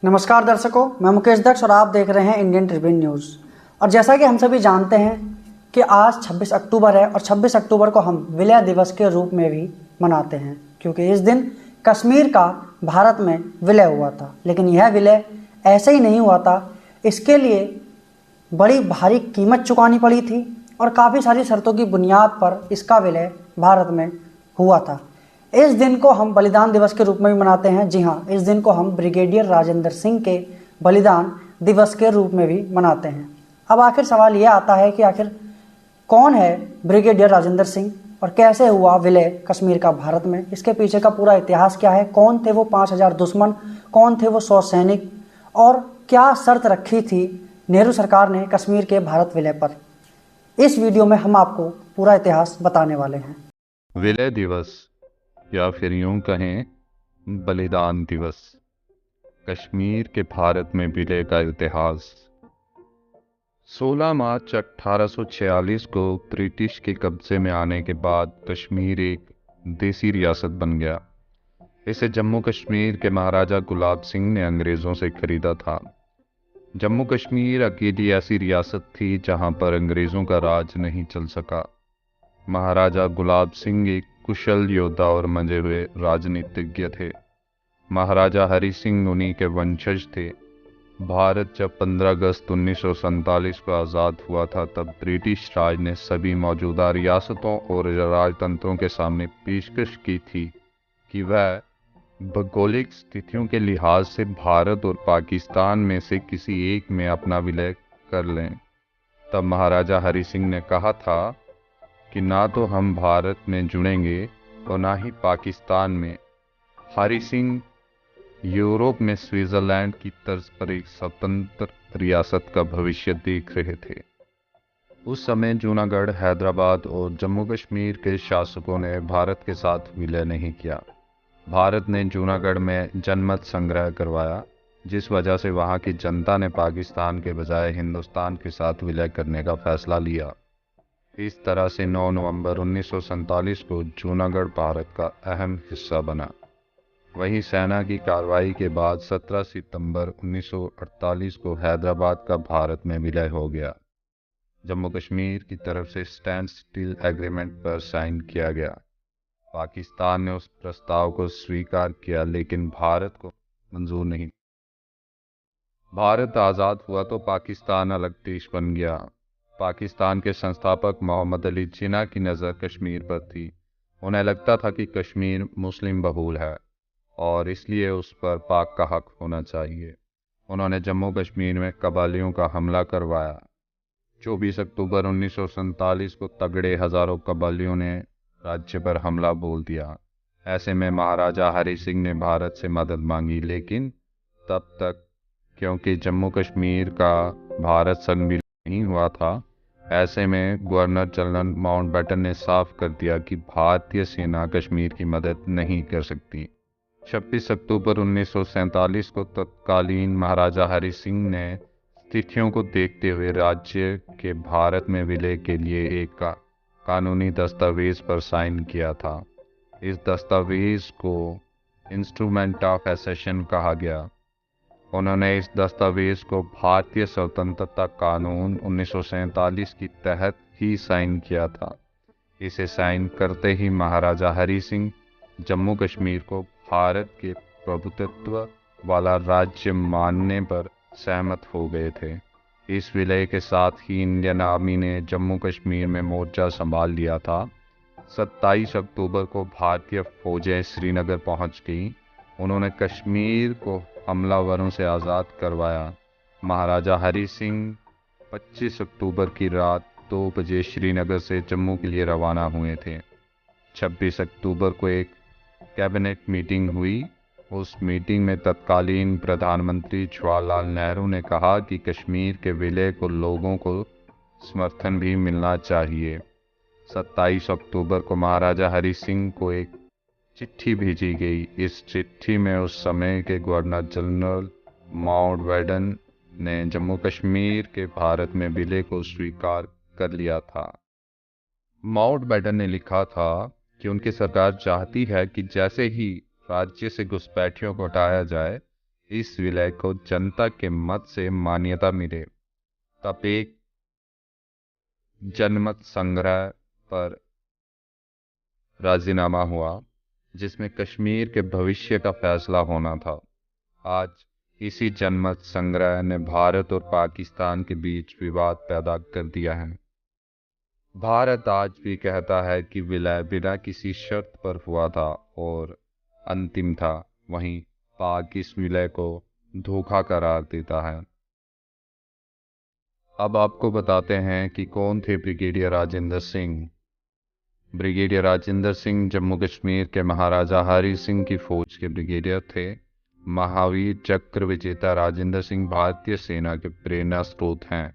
नमस्कार दर्शकों, मैं मुकेश दक्ष और आप देख रहे हैं इंडियन ट्रिब्यून न्यूज़। और जैसा कि हम सभी जानते हैं कि आज 26 अक्टूबर है और 26 अक्टूबर को हम विलय दिवस के रूप में भी मनाते हैं, क्योंकि इस दिन कश्मीर का भारत में विलय हुआ था। लेकिन यह विलय ऐसे ही नहीं हुआ था, इसके लिए बड़ी भारी कीमत चुकानी पड़ी थी और काफ़ी सारी शर्तों की बुनियाद पर इसका विलय भारत में हुआ था। इस दिन को हम बलिदान दिवस के रूप में भी मनाते हैं। जी हाँ, इस दिन को हम ब्रिगेडियर राजेंद्र सिंह के बलिदान दिवस के रूप में भी मनाते हैं। अब आखिर सवाल यह आता है कि आखिर कौन है ब्रिगेडियर राजेंद्र सिंह और कैसे हुआ विलय कश्मीर का भारत में, इसके पीछे का पूरा इतिहास क्या है, कौन थे वो 5000 दुश्मन, कौन थे वो 100 सैनिक और क्या शर्त रखी थी नेहरू सरकार ने कश्मीर के भारत विलय पर। इस वीडियो में हम आपको पूरा इतिहास बताने वाले हैं। विलय दिवस या फिर यूं कहें बलिदान दिवस, कश्मीर के भारत में विलय का इतिहास। 16 मार्च 1846 को ब्रिटिश के कब्जे में आने के बाद कश्मीर एक देसी रियासत बन गया। इसे जम्मू कश्मीर के महाराजा गुलाब सिंह ने अंग्रेज़ों से खरीदा था। जम्मू कश्मीर अकेली ऐसी रियासत थी जहां पर अंग्रेज़ों का राज नहीं चल सका। महाराजा गुलाब सिंह एक कुशल योद्धा और मंजे हुए राजनीतिज्ञ थे। महाराजा हरि सिंह उन्हीं के वंशज थे। भारत जब 15 अगस्त 1947 को आज़ाद हुआ था, तब ब्रिटिश राज ने सभी मौजूदा रियासतों और राजतंत्रों के सामने पेशकश की थी कि वह भौगोलिक स्थितियों के लिहाज से भारत और पाकिस्तान में से किसी एक में अपना विलय कर लें। तब महाराजा हरि सिंह ने कहा था कि ना तो हम भारत में जुड़ेंगे और ना ही पाकिस्तान में। हरि सिंह यूरोप में स्विट्ज़रलैंड की तर्ज पर एक स्वतंत्र रियासत का भविष्य देख रहे थे। उस समय जूनागढ़, हैदराबाद और जम्मू कश्मीर के शासकों ने भारत के साथ विलय नहीं किया। भारत ने जूनागढ़ में जनमत संग्रह करवाया, जिस वजह से वहाँ की जनता ने पाकिस्तान के बजाय हिंदुस्तान के साथ विलय करने का फैसला लिया। इस तरह से 9 नवंबर 1947 को जूनागढ़ भारत का अहम हिस्सा बना। वहीं सेना की कार्रवाई के बाद 17 सितंबर 1948 को हैदराबाद का भारत में विलय हो गया। जम्मू कश्मीर की तरफ से स्टैंड स्टिल एग्रीमेंट पर साइन किया गया। पाकिस्तान ने उस प्रस्ताव को स्वीकार किया, लेकिन भारत को मंजूर नहीं। भारत आज़ाद हुआ तो पाकिस्तान अलग देश बन गया। पाकिस्तान के संस्थापक मोहम्मद अली जिन्ना की नज़र कश्मीर पर थी। उन्हें लगता था कि कश्मीर मुस्लिम बहुल है और इसलिए उस पर पाक का हक होना चाहिए। उन्होंने जम्मू कश्मीर में कबालियों का हमला करवाया। 24 अक्टूबर 1947 को तगड़े हज़ारों कबालियों ने राज्य पर हमला बोल दिया। ऐसे में महाराजा हरि सिंह ने भारत से मदद मांगी, लेकिन तब तक क्योंकि जम्मू कश्मीर का भारत संग भी नहीं हुआ था, ऐसे में गवर्नर जनरल माउंटबेटन ने साफ कर दिया कि भारतीय सेना कश्मीर की मदद नहीं कर सकती। 26 अक्टूबर 1947 को तत्कालीन महाराजा हरि सिंह ने स्थितियों को देखते हुए राज्य के भारत में विलय के लिए एक कानूनी दस्तावेज पर साइन किया था। इस दस्तावेज को इंस्ट्रूमेंट ऑफ एसेशन कहा गया। उन्होंने इस दस्तावेज को भारतीय स्वतंत्रता कानून 1947 के तहत ही साइन किया था। इसे साइन करते ही महाराजा हरि सिंह जम्मू कश्मीर को भारत के प्रभुत्व वाला राज्य मानने पर सहमत हो गए थे। इस विलय के साथ ही इंडियन आर्मी ने जम्मू कश्मीर में मोर्चा संभाल लिया था। 27 अक्टूबर को भारतीय फौजें श्रीनगर पहुंच गईं। उन्होंने कश्मीर को हमलावरों से आज़ाद करवाया। महाराजा हरि सिंह 25 अक्टूबर की रात 2 बजे श्रीनगर से जम्मू के लिए रवाना हुए थे। 26 अक्टूबर को एक कैबिनेट मीटिंग हुई। उस मीटिंग में तत्कालीन प्रधानमंत्री जवाहरलाल नेहरू ने कहा कि कश्मीर के विलय को लोगों को समर्थन भी मिलना चाहिए। 27 अक्टूबर को महाराजा हरि सिंह को एक चिट्ठी भेजी गई। इस चिट्ठी में उस समय के गवर्नर जनरल माउंटबेटन ने जम्मू कश्मीर के भारत में विलय को स्वीकार कर लिया था। माउंटबेटन ने लिखा था कि उनकी सरकार चाहती है कि जैसे ही राज्य से घुसपैठियों को हटाया जाए, इस विलय को जनता के मत से मान्यता मिले, तब एक जनमत संग्रह पर राजीनामा हुआ जिसमें कश्मीर के भविष्य का फैसला होना था। आज इसी जनमत संग्रह ने भारत और पाकिस्तान के बीच विवाद पैदा कर दिया है। भारत आज भी कहता है कि विलय बिना किसी शर्त पर हुआ था और अंतिम था, वहीं पाक इस विलय को धोखा करार देता है। अब आपको बताते हैं कि कौन थे ब्रिगेडियर राजेंद्र सिंह। ब्रिगेडियर राजेंद्र सिंह जम्मू कश्मीर के महाराजा हरि सिंह की फौज के ब्रिगेडियर थे। महावीर चक्र विजेता राजेंद्र सिंह भारतीय सेना के प्रेरणा स्रोत हैं।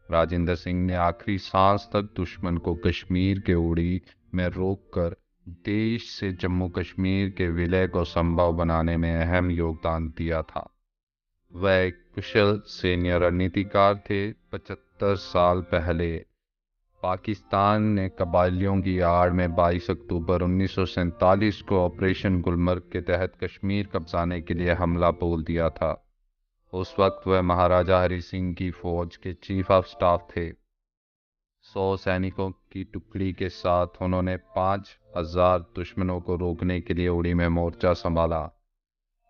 राजेंद्र सिंह ने आखिरी सांस तक दुश्मन को कश्मीर के उड़ी में रोककर देश से जम्मू कश्मीर के विलय को संभव बनाने में अहम योगदान दिया था। वह एक कुशल सैन्य रणनीतिकार थे। 75 साल पहले पाकिस्तान ने कबायलियों की आड़ में 22 अक्टूबर 1947 को ऑपरेशन गुलमर्ग के तहत कश्मीर कब्जाने के लिए हमला बोल दिया था। उस वक्त वह महाराजा हरि सिंह की फौज के चीफ ऑफ स्टाफ थे। 100 सैनिकों की टुकड़ी के साथ उन्होंने 5000 दुश्मनों को रोकने के लिए उड़ी में मोर्चा संभाला।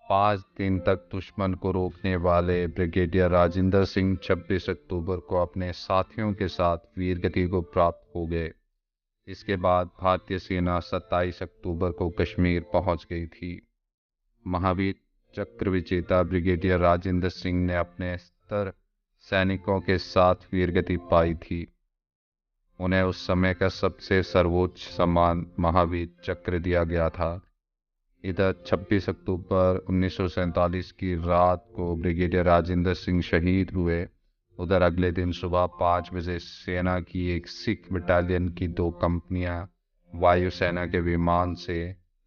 5 दिन तक दुश्मन को रोकने वाले ब्रिगेडियर राजेंद्र सिंह 26 अक्टूबर को अपने साथियों के साथ वीरगति को प्राप्त हो गए। इसके बाद भारतीय सेना 27 अक्टूबर को कश्मीर पहुंच गई थी। महावीर चक्र विजेता ब्रिगेडियर राजेंद्र सिंह ने अपने 70 सैनिकों के साथ वीरगति पाई थी। उन्हें उस समय का सबसे सर्वोच्च सम्मान महावीर चक्र दिया गया था। इधर 26 अक्टूबर 1947 की रात को ब्रिगेडियर राजेंद्र सिंह शहीद हुए। उधर अगले दिन सुबह 5 बजे सेना की एक सिख बटालियन की 2 कंपनियां वायुसेना के विमान से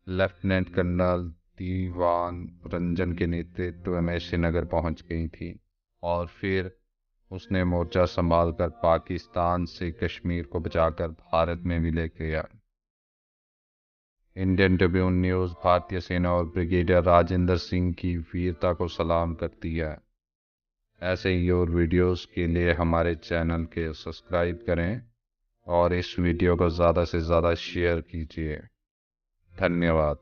लेफ्टिनेंट कर्नल दीवान रंजन के नेतृत्व में श्रीनगर पहुंच गई थी और फिर उसने मोर्चा संभालकर पाकिस्तान से कश्मीर को बचाकर भारत में विलय किया। इंडियन ट्रिब्यून न्यूज़ भारतीय सेना और ब्रिगेडियर राजेंद्र सिंह की वीरता को सलाम करती है। ऐसे ही और वीडियोस के लिए हमारे चैनल के सब्सक्राइब करें और इस वीडियो को ज़्यादा से ज़्यादा शेयर कीजिए। धन्यवाद।